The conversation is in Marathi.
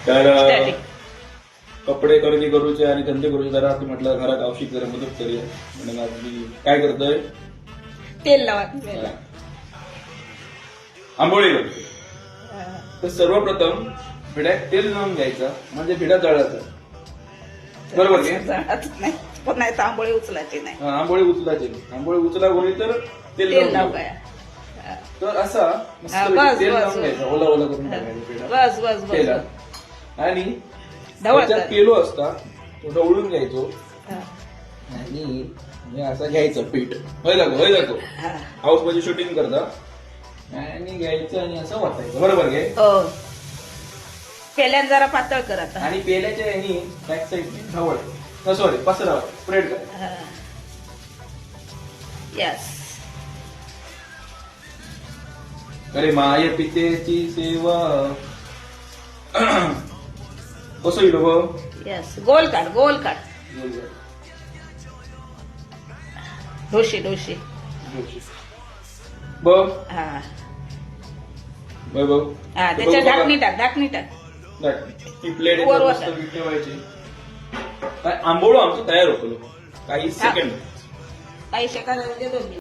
तर Static. कपडे खरेदी करूचे आणि धंदे करूचे जरा ती म्हटलं घरात आवश्यक जरा मदत करूया म्हणून आज मी काय करतोय तेल लावा आंबोळी करतोय. तर सर्वप्रथम भिड्यात तेल लावून घ्यायचं म्हणजे भिडा जळायचा. बरोबर की? जळत नाही पण नाही तर आंबोळी उचलायची नाही. आंबोळी उचलायची. आंबोळी उचला कोणी तर तेल तेल लाव लावून काय तर असा मस्त बस, तेल बस, लावून बस. घ्यायचा ओला ओला करून टाकायचा पेढा बस बस बस तेलात आणि ढवळ त्याच्यात कर. पेलो असता तो ढवळून घ्यायचो हा. आणि हे असं घ्यायचं पीठ होय जातो हा. हाऊस मध्ये शूटिंग करता आणि घ्यायचं आणि असं वाटायचं. बरोबर घे हो पेल्यान जरा पातळ कर आता. आणि पेल्याच्या ह्यानी बॅक साईड ढवळ सॉरी पसराव स्प्रेड कर. यस अरे माय पितेची सेवा कसं येईल हो यस गोल काढ ढोशी बघ हा बघ हा त्याच्या ढाकणी टाक ही प्लेट वर वर मस्त ठेवायची. काय आंबोळं आमचं तयार होतो काही सेकंड काही सेकंद